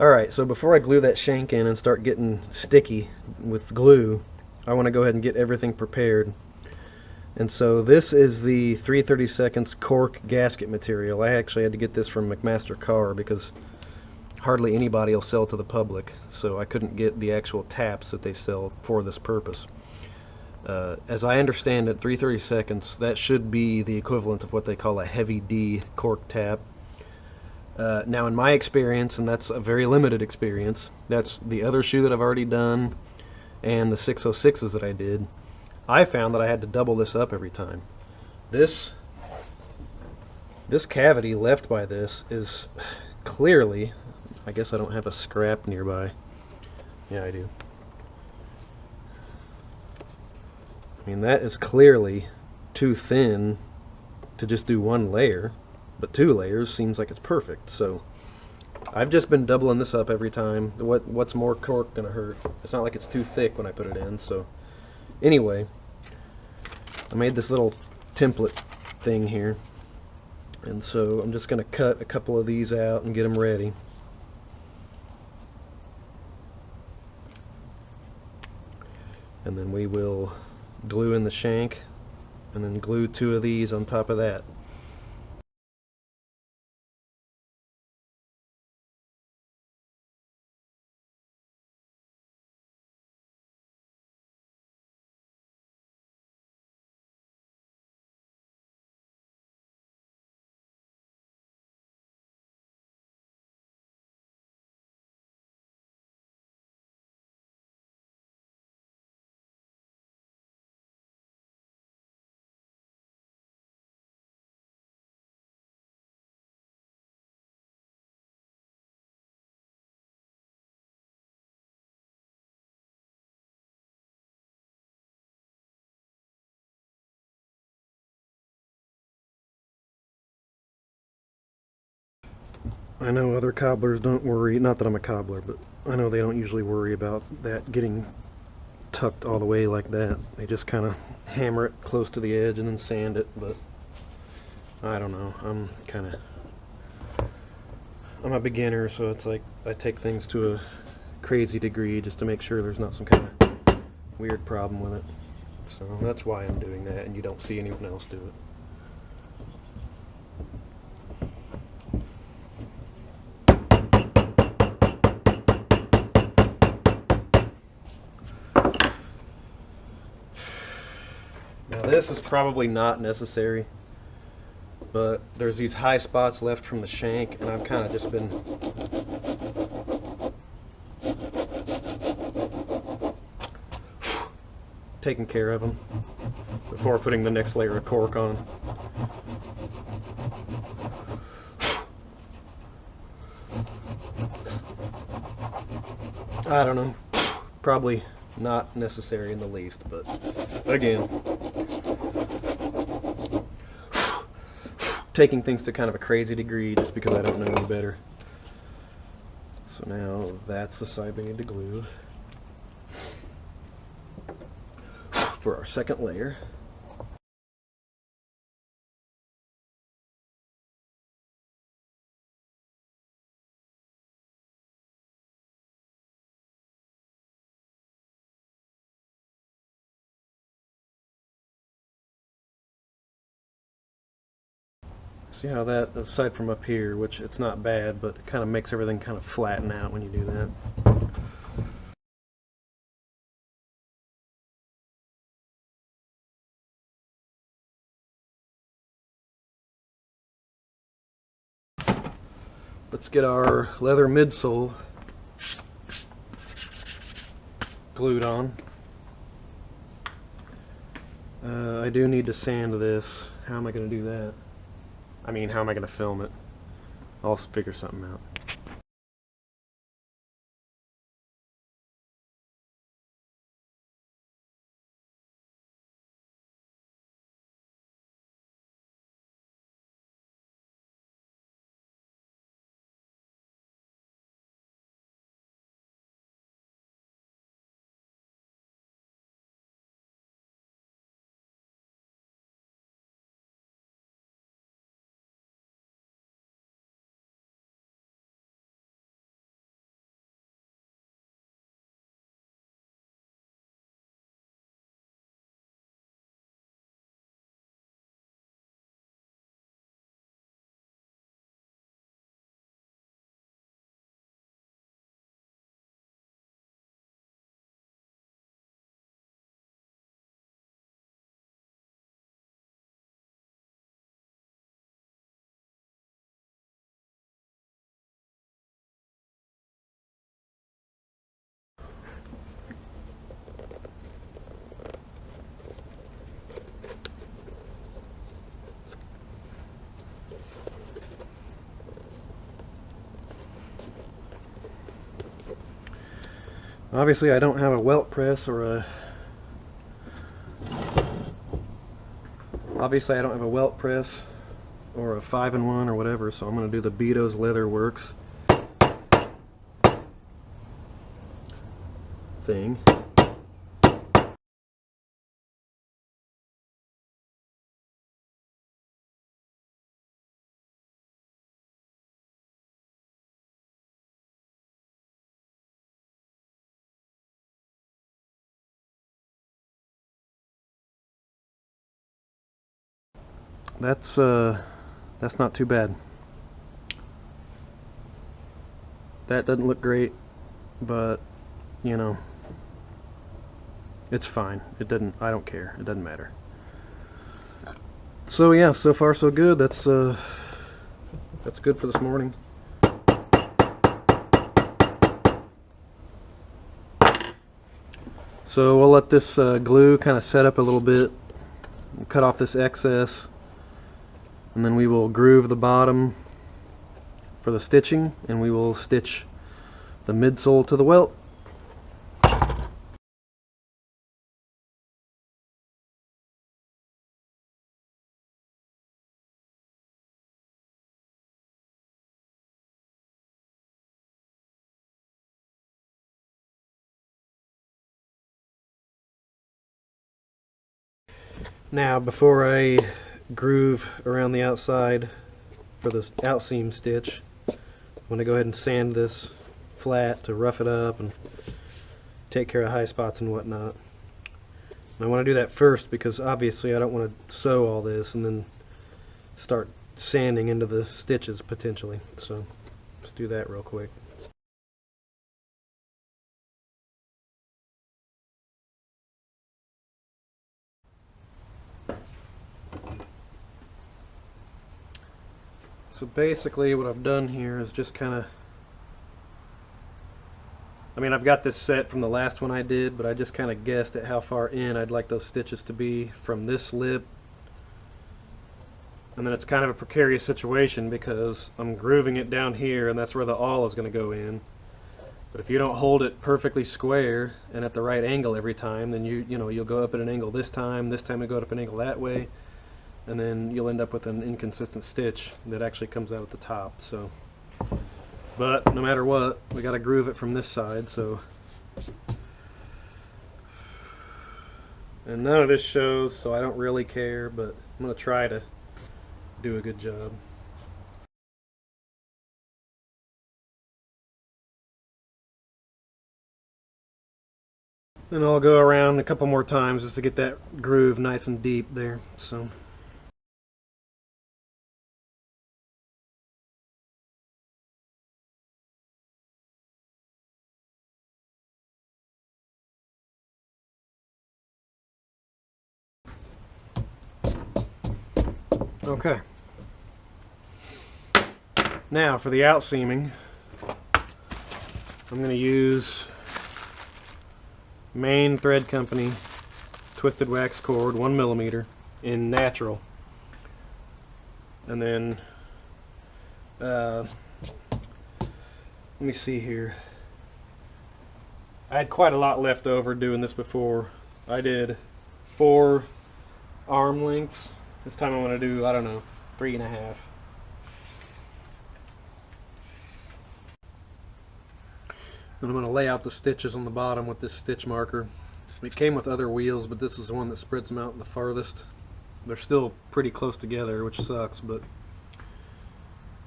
Alright, so before I glue that shank in and start getting sticky with glue, I want to go ahead and get everything prepared. And so this is the 3/32 cork gasket material. I actually had to get this from McMaster Carr because hardly anybody will sell to the public, so I couldn't get the actual taps that they sell for this purpose. As I understand it, 3/32, that should be the equivalent of what they call a heavy D cork tap. Now in my experience, and that's a very limited experience, that's the other shoe that I've already done and the 606s that I did, I found that I had to double this up every time. This cavity left by this is clearly, I guess I don't have a scrap nearby. Yeah, I do. I mean, that is clearly too thin to just do one layer, but 2 layers seems like it's perfect. So I've just been doubling this up every time. What's more cork gonna hurt? It's not like it's too thick when I put it in. So anyway, I made this little template thing here, and so I'm just gonna cut a couple of these out and get them ready. And then we will glue in the shank and then glue 2 of these on top of that. I know other cobblers don't worry, not that I'm a cobbler, but I know they don't usually worry about that getting tucked all the way like that. They just kind of hammer it close to the edge and then sand it, but I don't know. I'm a beginner, so it's like I take things to a crazy degree just to make sure there's not some kind of weird problem with it. So that's why I'm doing that, and you don't see anyone else do it. Now this is probably not necessary, but there's these high spots left from the shank, and I've kind of just been taking care of them before putting the next layer of cork on. I don't know, probably not necessary in the least, but again, taking things to kind of a crazy degree just because I don't know any better. So now that's the side we need to glue for our second layer. See how that, aside from up here, which it's not bad, but it kind of makes everything kind of flatten out when you do that. Let's get our leather midsole glued on. I do need to sand this. How am I going to do that? I mean, how am I going to film it? I'll figure something out. Obviously I don't have a welt press or a Obviously I don't have a welt press or a 5-in-1 or whatever, so I'm going to do the Beato's Leather Works thing. That's not too bad. That doesn't look great, but you know, it's fine. It doesn't, I don't care. It doesn't matter. So yeah, so far so good. That's good for this morning. So we'll let this glue kind of set up a little bit. We'll cut off this excess, and then we will groove the bottom for the stitching, and we will stitch the midsole to the welt. Now, before I groove around the outside for this outseam stitch, I'm going to go ahead and sand this flat to rough it up and take care of high spots and whatnot. And I want to do that first because obviously I don't want to sew all this and then start sanding into the stitches potentially. So let's do that real quick. So basically what I've done here is just kind of, I've got this set from the last one I did, but I just kind of guessed at how far in I'd like those stitches to be from this lip. And then it's kind of a precarious situation because I'm grooving it down here and that's where the awl is going to go in. But if you don't hold it perfectly square and at the right angle every time, then you'll go up at an angle this time it'll go up an angle that way, and then you'll end up with an inconsistent stitch that actually comes out at the top. So, but no matter what, we got to groove it from this side. So, and none of this shows, so I don't really care, but I'm going to try to do a good job. Then I'll go around a couple more times just to get that groove nice and deep there. So. Okay. Now for the outseaming, I'm going to use Main Thread Company twisted wax cord, 1mm in natural. And then let me see here. I had quite a lot left over doing this before. I did 4 arm lengths. This time I want to do, I don't know, 3.5. And I'm going to lay out the stitches on the bottom with this stitch marker. It came with other wheels, but this is the one that spreads them out the farthest. They're still pretty close together, which sucks, but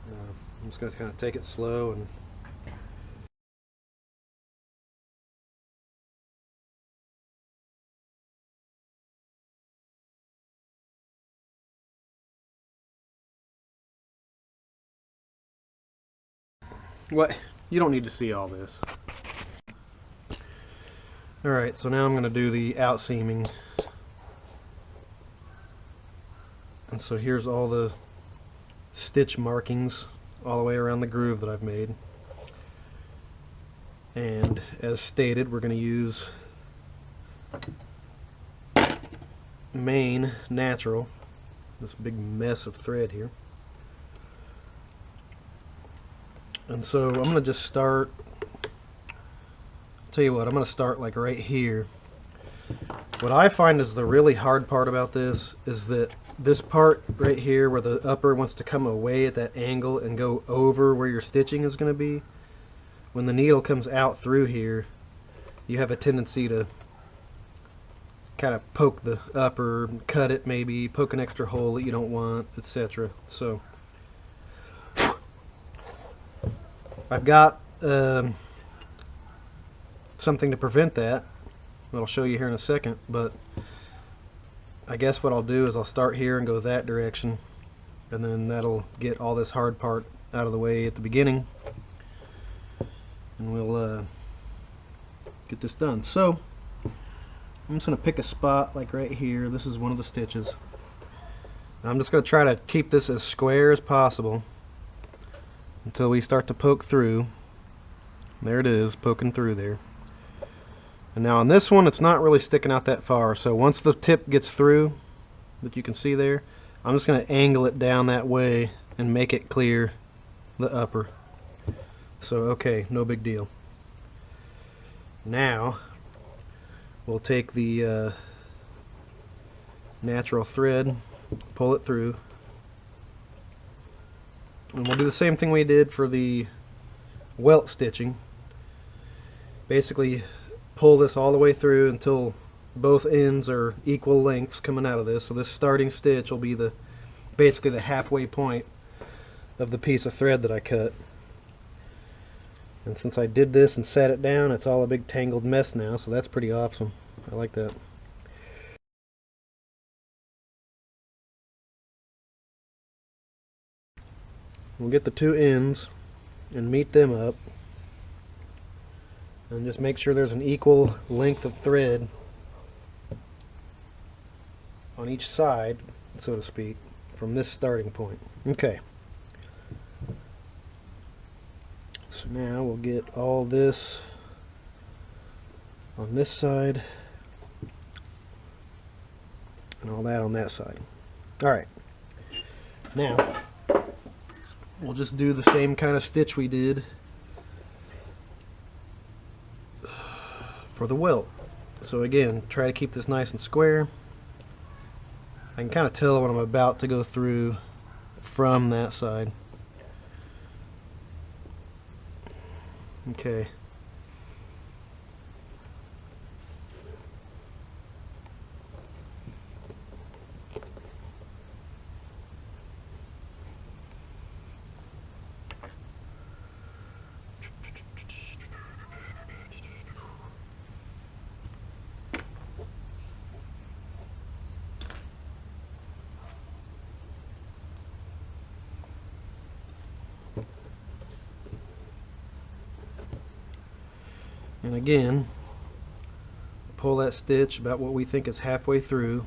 I'm just going to kind of take it slow and what? You don't need to see all this. Alright, so now I'm going to do the outseaming. And so here's all the stitch markings all the way around the groove that I've made. And as stated, we're going to use Main Natural, this big mess of thread here. And so I'm going to just start tell you what, I'm going to start like right here. What I find is the really hard part about this is that this part right here where the upper wants to come away at that angle and go over where your stitching is going to be, when the needle comes out through here, you have a tendency to kind of poke the upper, cut it maybe, poke an extra hole that you don't want, etc. So I've got something to prevent that. I'll show you here in a second, but I guess what I'll do is I'll start here and go that direction, and then that'll get all this hard part out of the way at the beginning, and we'll get this done. So I'm just going to pick a spot like right here. This is one of the stitches. And I'm just going to try to keep this as square as possible until we start to poke through. There it is, poking through there. And now on this one, it's not really sticking out that far, so once the tip gets through, that you can see there, I'm just going to angle it down that way and make it clear the upper. So okay, no big deal. Now we'll take the natural thread, pull it through, and we'll do the same thing we did for the welt stitching. Basically pull this all the way through until both ends are equal lengths coming out of this. So this starting stitch will be basically the halfway point of the piece of thread that I cut. And since I did this and sat it down, it's all a big tangled mess now, so that's pretty awesome. I like that. We'll get the two ends and meet them up. And just make sure there's an equal length of thread on each side, so to speak, from this starting point. Okay. So now we'll get all this on this side and all that on that side. Alright. Now we'll just do the same kind of stitch we did for the welt. So again, try to keep this nice and square. I can kind of tell when I'm about to go through from that side. Okay. And again, pull that stitch about what we think is halfway through,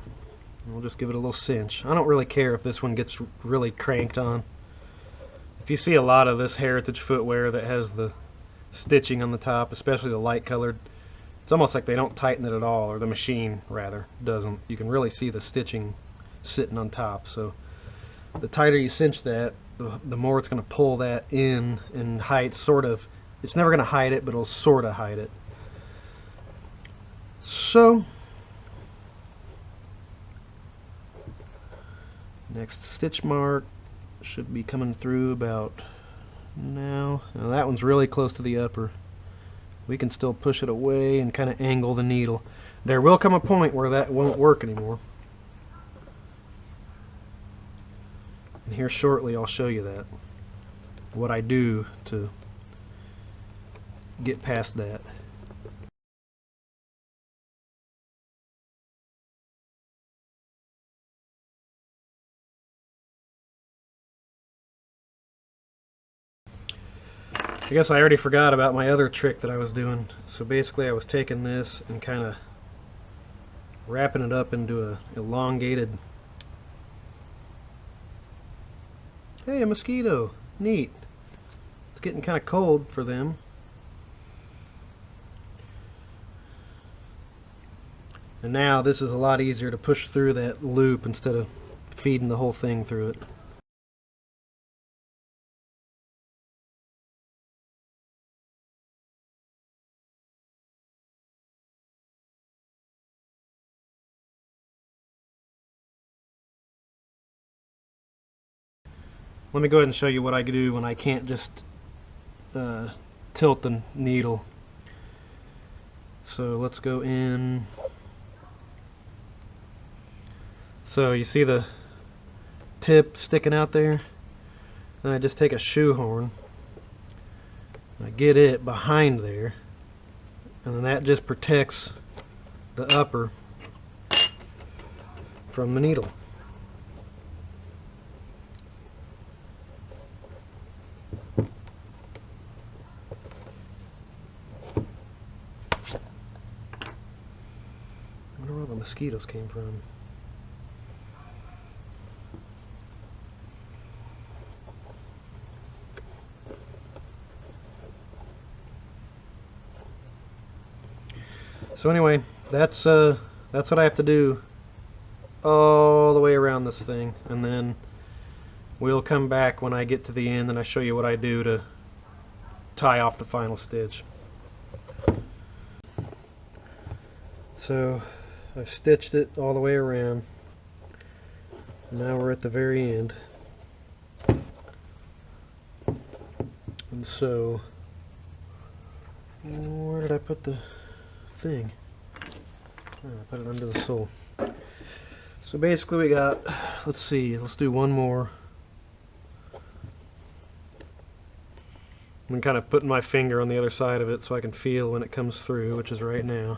and we'll just give it a little cinch. I don't really care if this one gets really cranked on. If you see a lot of this heritage footwear that has the stitching on the top, especially the light colored, it's almost like they don't tighten it at all, or the machine rather doesn't. You can really see the stitching sitting on top. So the tighter you cinch that, the more it's going to pull that in and hide, sort of. It's never going to hide it, but it'll sort of hide it. So, next stitch mark should be coming through about now. Now that one's really close to the upper. We can still push it away and kind of angle the needle. There will come a point where that won't work anymore. And here shortly I'll show you that. What I do to get past that. I guess I already forgot about my other trick that I was doing. So basically I was taking this and kind of wrapping it up into a elongated... Hey, a mosquito! Neat! It's getting kind of cold for them. And now this is a lot easier to push through that loop instead of feeding the whole thing through it. let me go ahead and show you what I do when I can't just tilt the needle. So let's go in. So you see the tip sticking out there? And I just take a shoehorn, I get it behind there, and then that just protects the upper from the needle. I wonder where the mosquitoes came from. So anyway, that's what I have to do all the way around this thing, and then we'll come back when I get to the end and I show you what I do to tie off the final stitch. So I've stitched it all the way around. Now we're at the very end. And so, where did I put the thing? Oh, I put it under the sole. So basically we got, let's see, let's do one more. I'm kind of putting my finger on the other side of it so I can feel when it comes through, which is right now.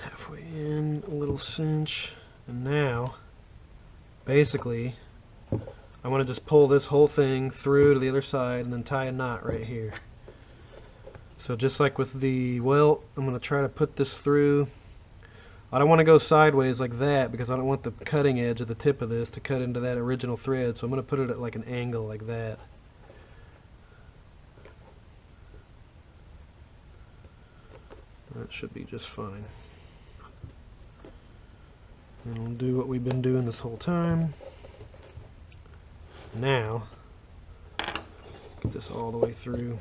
Halfway in, a little cinch, and now basically I want to just pull this whole thing through to the other side and then tie a knot right here. So just like with the welt, I'm going to try to put this through. I don't want to go sideways like that because I don't want the cutting edge of the tip of this to cut into that original thread, so I'm going to put it at like an angle like that. That should be just fine. And we'll do what we've been doing this whole time. Now, get this all the way through.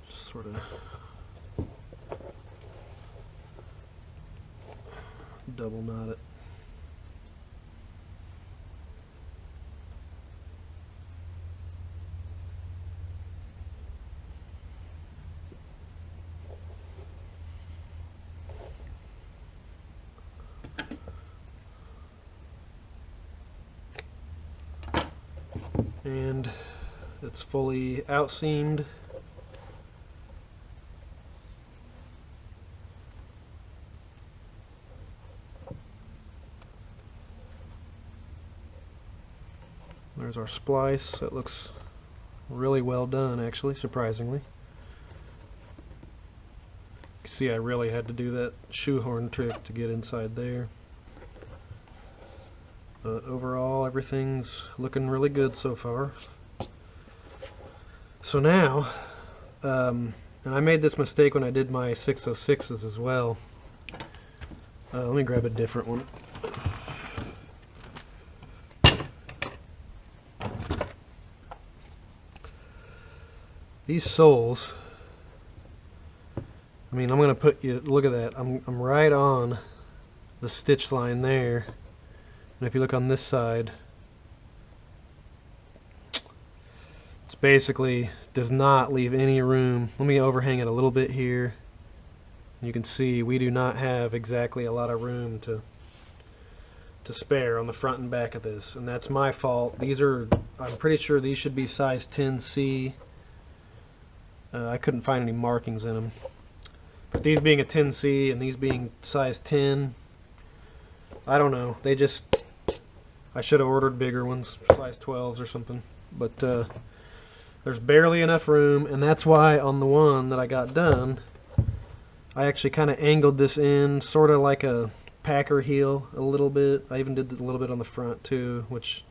Just sort of double knot it. And it's fully outseamed. There's our splice. That looks really well done, actually, surprisingly. You see, I really had to do that shoehorn trick to get inside there. But overall, everything's looking really good so far. So now, and I made this mistake when I did my 606s as well. Let me grab a different one. These soles, I mean, I'm going to put you, look at that, I'm right on the stitch line there. And if you look on this side, it's basically does not leave any room. Let me overhang it a little bit here. You can see we do not have exactly a lot of room to spare on the front and back of this, and that's my fault. These are, I'm pretty sure these should be size 10C. I couldn't find any markings in them, but these being a 10C and these being size 10, I don't know, they just, I should have ordered bigger ones, size 12s or something, but there's barely enough room, and that's why on the one that I got done, I actually kind of angled this in sort of like a packer heel a little bit. I even did a little bit on the front too, which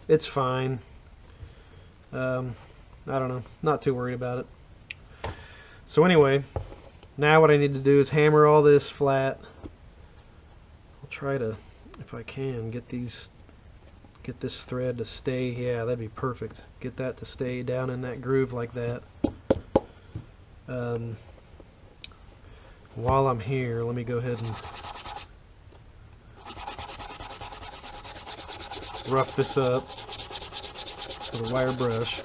it's fine. I don't know, not too worried about it. So anyway, now what I need to do is hammer all this flat. I'll try to, if I can, get this thread to stay. Yeah, that'd be perfect. Get that to stay down in that groove like that. While I'm here, let me go ahead and rough this up with a wire brush.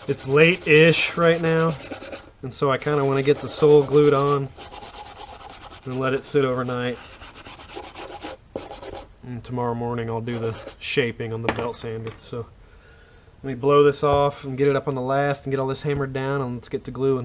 It's late-ish right now, and so I kind of want to get the sole glued on and let it sit overnight. And tomorrow morning I'll do the shaping on the belt sander. So let me blow this off and get it up on the last and get all this hammered down, and let's get to gluing.